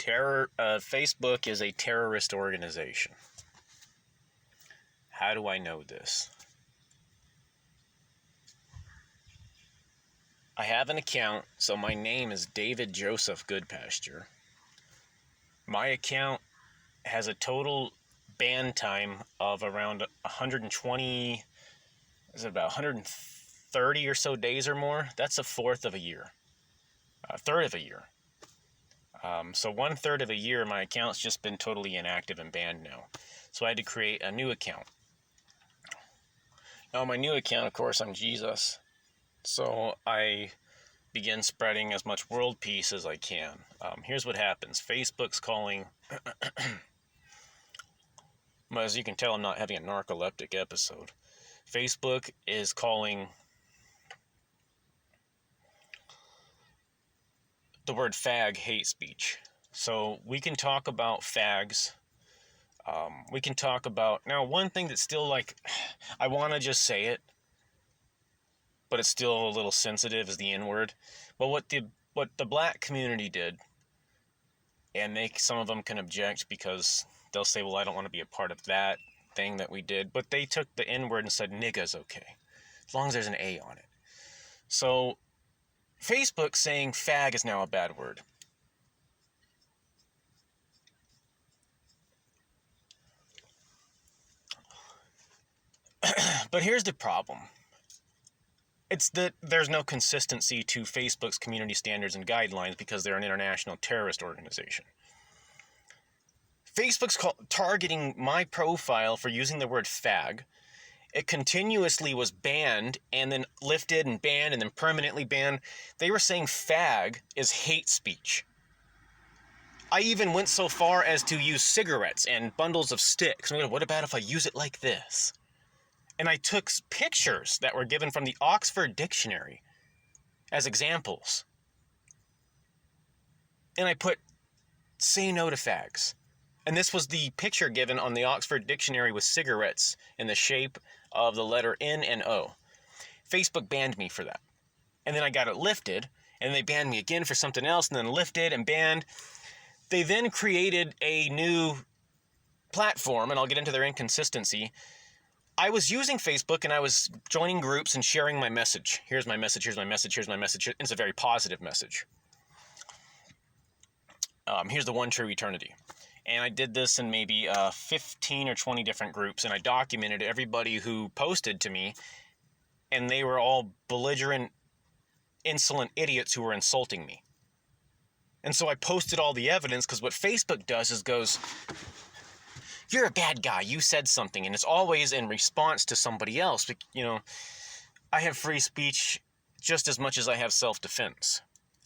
Facebook is a terrorist organization. How do I know this? I have an account, so my name is David Joseph Goodpasture. My account has a total ban time of around 120, is it about 130 or so days or more? That's a fourth of a year. A third of a year. So 1/3 of a year, my account's just been totally inactive and banned now. So I had to create a new account. Now, my new account, of course, I'm Jesus. So I begin spreading as much world peace as I can. Here's what happens. Facebook's calling... As you can tell, I'm not having a narcoleptic episode. Facebook is calling the word fag hate speech. So we can talk about fags. We can talk about... Now, one thing that's still I want to just say it, but it's still a little sensitive, is the N-word. But what the black community did, and some of them can object because they'll say, well, I don't want to be a part of that thing that we did. But they took the N-word and said nigga's okay, as long as there's an A on it. So Facebook saying fag is now a bad word. But here's the problem. It's that there's no consistency to Facebook's community standards and guidelines because they're an international terrorist organization. Facebook's targeting my profile for using the word fag. It continuously was banned and then lifted and banned and then permanently banned. They were saying fag is hate speech. I even went so far as to use cigarettes and bundles of sticks. What about if I use it like this? And I took pictures that were given from the Oxford Dictionary as examples. And I put, say no to fags. And this was the picture given on the Oxford Dictionary with cigarettes in the shape of the letter N and O. Facebook banned me for that. And then I got it lifted, and they banned me again for something else, and then lifted and banned. They then created a new platform, and I'll get into their inconsistency. I was using Facebook, and I was joining groups and sharing my message. Here's my message, here's my message, here's my message. It's a very positive message. Here's the one true eternity. And I did this in maybe 15 or 20 different groups, and I documented everybody who posted to me, and they were all belligerent, insolent idiots who were insulting me. And so I posted all the evidence, because what Facebook does is goes, you're a bad guy, you said something, and it's always in response to somebody else. But, I have free speech just as much as I have self-defense.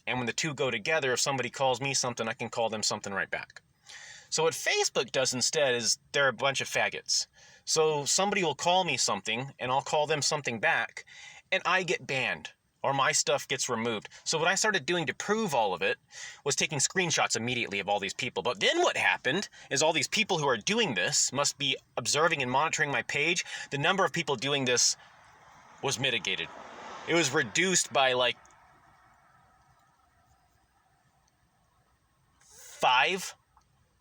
And when the two go together, if somebody calls me something, I can call them something right back. So what Facebook does instead is they're a bunch of faggots. So somebody will call me something, and I'll call them something back, and I get banned, or my stuff gets removed. So what I started doing to prove all of it was taking screenshots immediately of all these people. But then what happened is all these people who are doing this must be observing and monitoring my page. The number of people doing this was mitigated. It was reduced by 5.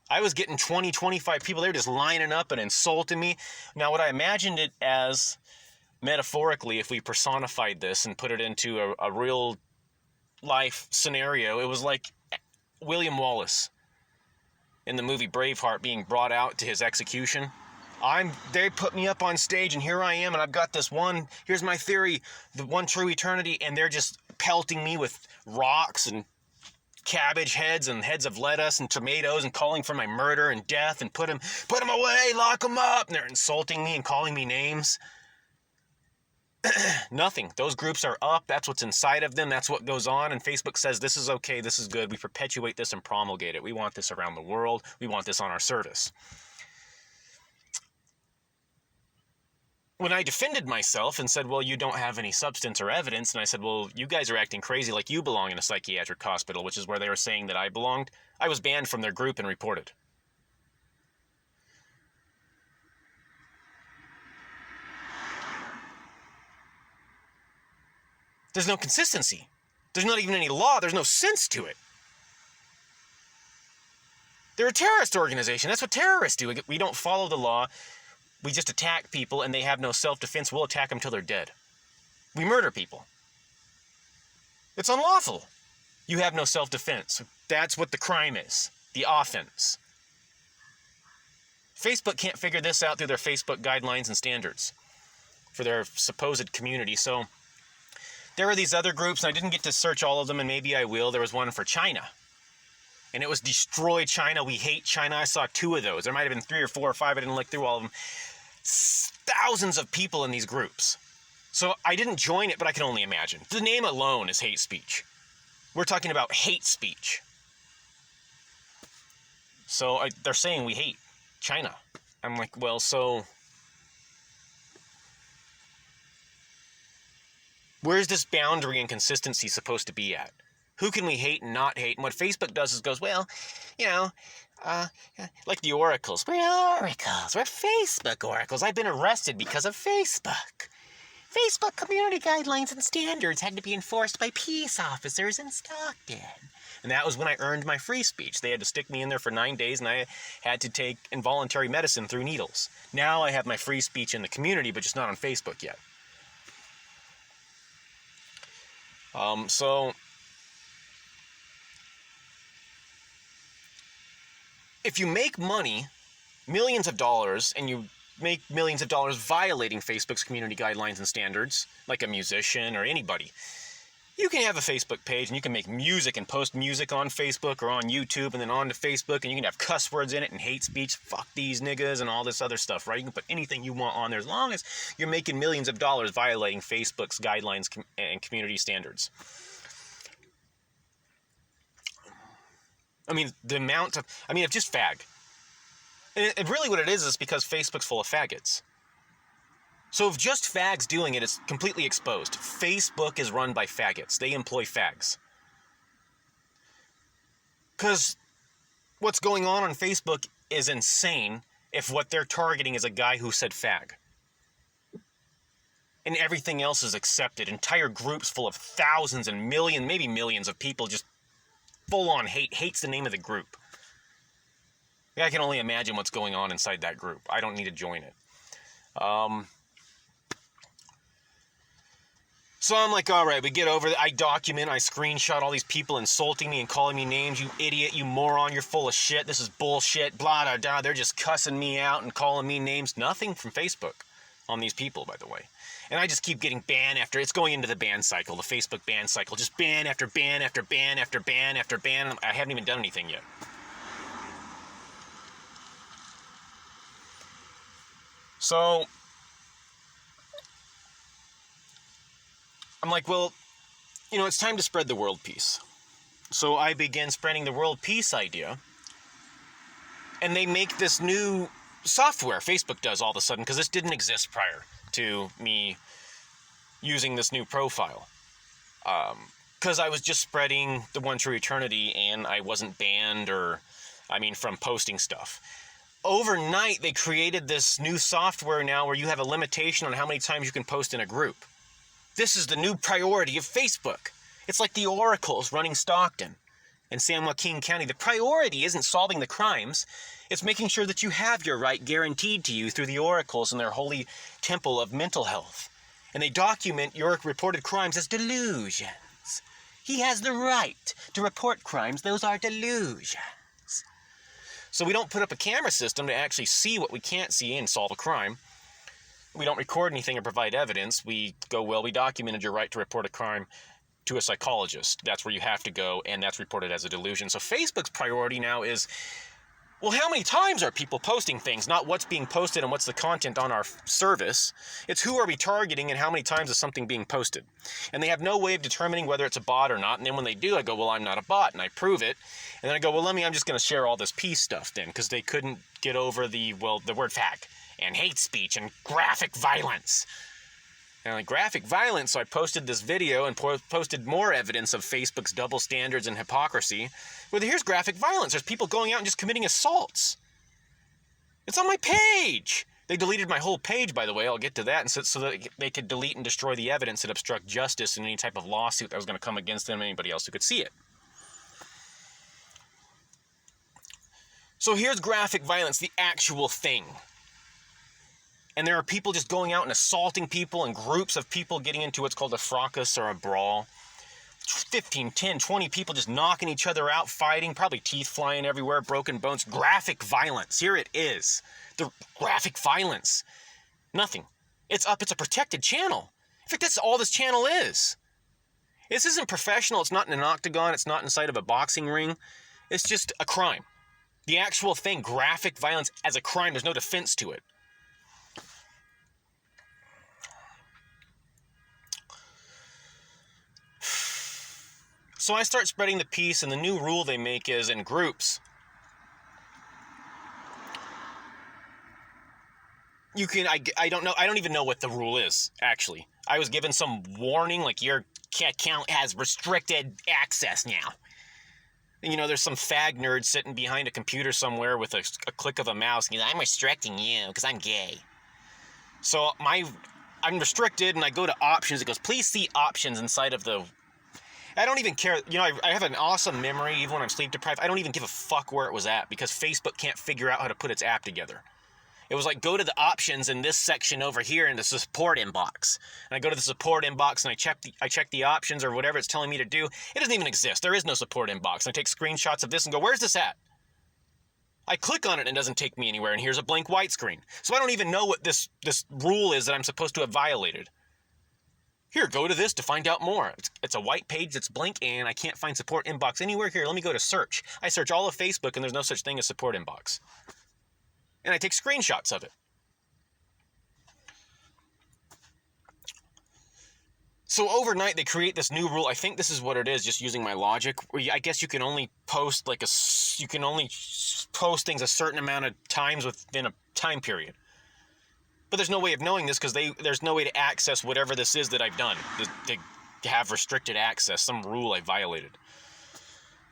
I was getting 20, 25 people. They were just lining up and insulting me. Now, what I imagined it as, metaphorically, if we personified this and put it into a real life scenario, it was like William Wallace in the movie Braveheart being brought out to his execution. They put me up on stage, and here I am, and I've got here's my theory, the one true eternity, and they're just pelting me with rocks and cabbage heads and heads of lettuce and tomatoes and calling for my murder and death and put him away, lock him up. And they're insulting me and calling me names. Nothing. Those groups are up. That's what's inside of them. That's what goes on. And Facebook says, this is okay. This is good. We perpetuate this and promulgate it. We want this around the world. We want this on our service. When I defended myself and said, well, you don't have any substance or evidence, and I said, well, you guys are acting crazy like you belong in a psychiatric hospital, which is where they were saying that I belonged, I was banned from their group and reported. There's no consistency. There's not even any law. There's no sense to it. They're a terrorist organization. That's what terrorists do. We don't follow the law. We just attack people, and they have no self-defense. We'll attack them till they're dead. We murder people. It's unlawful. You have no self-defense. That's what the crime is. The offense. Facebook can't figure this out through their Facebook guidelines and standards for their supposed community. So there are these other groups, and I didn't get to search all of them, and maybe I will. There was one for China. And it was Destroy China, We Hate China. I saw 2 of those. There might have been 3 or 4 or 5. I didn't look through all of them. Thousands of people in these groups. So I didn't join it, but I can only imagine. The name alone is hate speech. We're talking about hate speech. So they're saying we hate China. I'm like, well, so where's this boundary and consistency supposed to be at? Who can we hate and not hate? And what Facebook does is goes, well, you know, like the oracles. We're oracles. We're Facebook oracles. I've been arrested because of Facebook. Facebook community guidelines and standards had to be enforced by peace officers in Stockton. And that was when I earned my free speech. They had to stick me in there for 9 days, and I had to take involuntary medicine through needles. Now I have my free speech in the community, but just not on Facebook yet. So if you make money, millions of dollars, and you make millions of dollars violating Facebook's community guidelines and standards, like a musician or anybody, you can have a Facebook page and you can make music and post music on Facebook or on YouTube and then onto Facebook, and you can have cuss words in it and hate speech, fuck these niggas and all this other stuff, right? You can put anything you want on there as long as you're making millions of dollars violating Facebook's guidelines and community standards. I mean, the amount of, it's just fag. And really what it is because Facebook's full of faggots. So if just fags doing it, it's completely exposed. Facebook is run by faggots. They employ fags. Because what's going on Facebook is insane if what they're targeting is a guy who said fag. And everything else is accepted. Entire groups full of thousands and millions, maybe millions of people just full-on hate. Hate's the name of the group. I can only imagine what's going on inside that group. I don't need to join it. So I'm like, all right, we get over it. I document, I screenshot all these people insulting me and calling me names. You idiot, you moron, you're full of shit. This is bullshit, blah, blah, blah. They're just cussing me out and calling me names. Nothing from Facebook on these people, by the way. And I just keep getting ban after, it's going into the ban cycle, the Facebook ban cycle. Just ban after ban after ban after ban after ban. I haven't even done anything yet. So I'm like, well, it's time to spread the world peace. So I began spreading the world peace idea. And they make this new software, Facebook does all of a sudden, because this didn't exist prior to me using this new profile. Because I was just spreading the One True Eternity and I wasn't banned from posting stuff. Overnight, they created this new software now where you have a limitation on how many times you can post in a group. This is the new priority of Facebook. It's like the oracles running Stockton and San Joaquin County. The priority isn't solving the crimes. It's making sure that you have your right guaranteed to you through the oracles and their holy temple of mental health. And they document your reported crimes as delusions. He has the right to report crimes. Those are delusions. So we don't put up a camera system to actually see what we can't see and solve a crime. We don't record anything or provide evidence. We go, well, we documented your right to report a crime to a psychologist. That's where you have to go, and that's reported as a delusion. So Facebook's priority now is, well, how many times are people posting things? Not what's being posted and what's the content on our service. It's who are we targeting and how many times is something being posted. And they have no way of determining whether it's a bot or not. And then when they do, I go, well, I'm not a bot, and I prove it. And then I go, well, I'm just going to share all this peace stuff then, because they couldn't get over the word fag and hate speech and graphic violence. And like graphic violence, so I posted this video and posted more evidence of Facebook's double standards and hypocrisy. Well, here's graphic violence. There's people going out and just committing assaults. It's on my page. They deleted my whole page, by the way. I'll get to that. And so that they could delete and destroy the evidence that obstruct justice in any type of lawsuit that was going to come against them and anybody else who could see it. So here's graphic violence, the actual thing. And there are people just going out and assaulting people, and groups of people getting into what's called a fracas or a brawl. 15, 10, 20 people just knocking each other out, fighting, probably teeth flying everywhere, broken bones. Graphic violence. Here it is. The graphic violence. Nothing. It's up. It's a protected channel. In fact, that's all this channel is. This isn't professional. It's not in an octagon. It's not inside of a boxing ring. It's just a crime. The actual thing, graphic violence as a crime, there's no defense to it. So I start spreading the peace, and the new rule they make is in groups. You can, I don't know, I don't even know what the rule is, actually. I was given some warning, like your account has restricted access now. And, you know, there's some fag nerd sitting behind a computer somewhere with a click of a mouse, and he's like, I'm restricting you because I'm gay. So I'm restricted, and I go to options. It goes, please see options inside of the... I don't even care. You know, I have an awesome memory even when I'm sleep deprived. I don't even give a fuck where it was at because Facebook can't figure out how to put its app together. It was like, go to the options in this section over here in the support inbox. And I go to the support inbox and I check the options or whatever it's telling me to do. It doesn't even exist. There is no support inbox. And I take screenshots of this and go, where's this at? I click on it and it doesn't take me anywhere. And here's a blank white screen. So I don't even know what this rule is that I'm supposed to have violated. Here, go to this to find out more. It's a white page that's blank and I can't find support inbox anywhere. Here, let me go to search. I search all of Facebook and there's no such thing as support inbox. And I take screenshots of it. So overnight they create this new rule. I think this is what it is, just using my logic. I guess you can only post things a certain amount of times within a time period. But there's no way of knowing this because there's no way to access whatever this is that I've done to have restricted access, some rule I violated.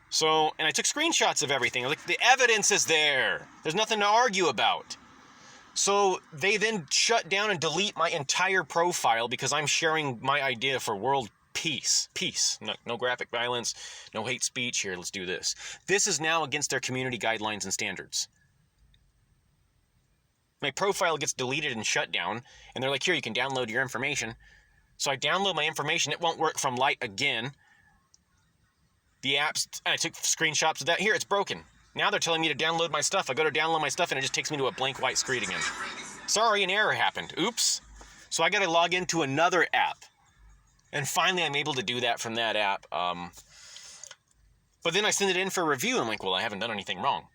So, and I took screenshots of everything. Like, the evidence is there. There's nothing to argue about. So they then shut down and delete my entire profile because I'm sharing my idea for world peace. Peace. No graphic violence, no hate speech. Here, let's do this. This is now against their community guidelines and standards. My profile gets deleted and shut down, and they're like, here, you can download your information. So I download my information. It won't work from Light again. The apps, and I took screenshots of that. Here, it's broken. Now they're telling me to download my stuff. I go to download my stuff, and it just takes me to a blank white screen again. Sorry, an error happened. Oops. So I got to log into another app. And finally, I'm able to do that from that app. But then I send it in for review. I'm like, well, I haven't done anything wrong.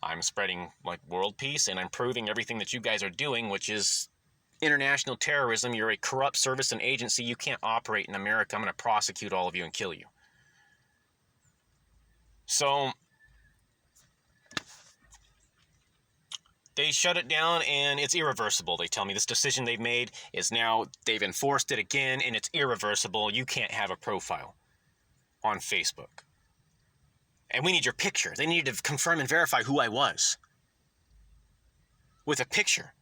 I'm spreading, like, world peace, and I'm proving everything that you guys are doing, which is international terrorism. You're a corrupt service and agency. You can't operate in America. I'm going to prosecute all of you and kill you. So they shut it down, and it's irreversible. They tell me this decision they've made is now, they've enforced it again, and it's irreversible. You can't have a profile on Facebook. And we need your picture. They needed to confirm and verify who I was with a picture.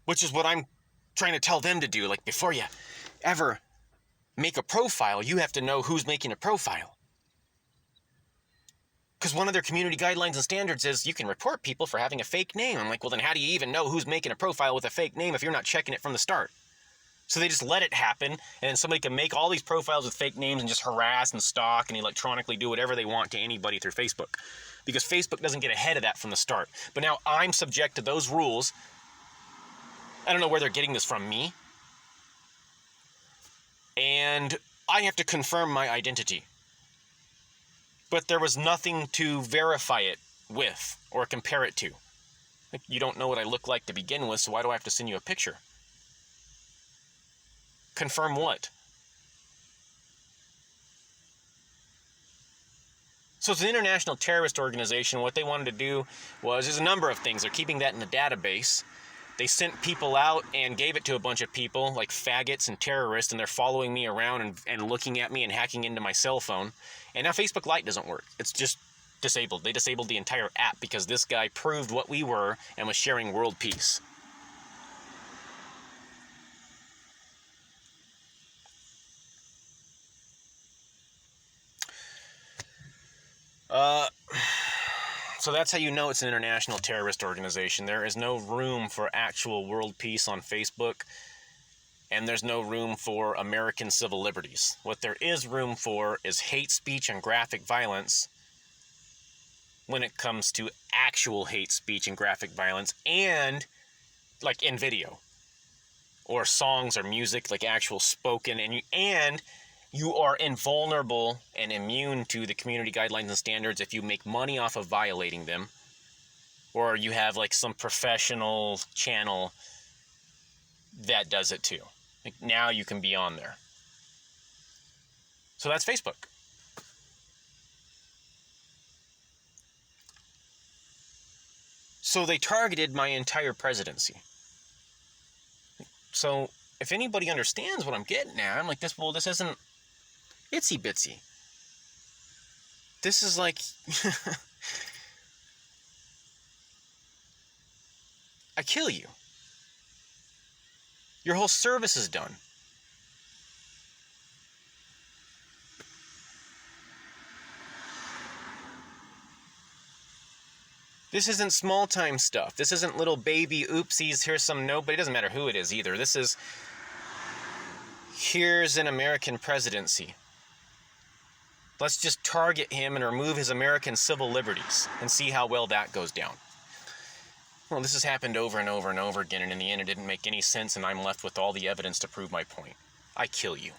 Which is what I'm trying to tell them to do. Like, before you ever make a profile, you have to know who's making a profile. Because one of their community guidelines and standards is you can report people for having a fake name. I'm like, well, then how do you even know who's making a profile with a fake name if you're not checking it from the start? So they just let it happen, and then somebody can make all these profiles with fake names and just harass and stalk and electronically do whatever they want to anybody through Facebook. Because Facebook doesn't get ahead of that from the start. But now I'm subject to those rules. I don't know where they're getting this from, me. And I have to confirm my identity. But there was nothing to verify it with or compare it to. Like, you don't know what I look like to begin with, so why do I have to send you a picture? Confirm what? So it's an international terrorist organization. What they wanted to do was, there's a number of things. They're keeping that in the database. They sent people out and gave it to a bunch of people, like faggots and terrorists, and they're following me around and looking at me and hacking into my cell phone. And now Facebook Lite doesn't work. It's just disabled. They disabled the entire app because this guy proved what we were and was sharing world peace. Uh, so that's how you know it's an international terrorist organization. There is no room for actual world peace on Facebook, and there's no room for American civil liberties. What there is room for is hate speech and graphic violence when it comes to actual hate speech and graphic violence, and like in video or songs or music, like actual spoken, and you are invulnerable and immune to the community guidelines and standards if you make money off of violating them, or you have like some professional channel that does it too. Like now you can be on there. So that's Facebook. So they targeted my entire presidency. So if anybody understands what I'm getting at, I'm like, this isn't itsy bitsy. This is like I kill you. Your whole service is done. This isn't small time stuff. This isn't little baby oopsies, here's some nobody. It doesn't matter who it is either. This is, here's an American presidency. Let's just target him and remove his American civil liberties and see how well that goes down. Well, this has happened over and over and over again, and in the end it didn't make any sense, and I'm left with all the evidence to prove my point. I kill you.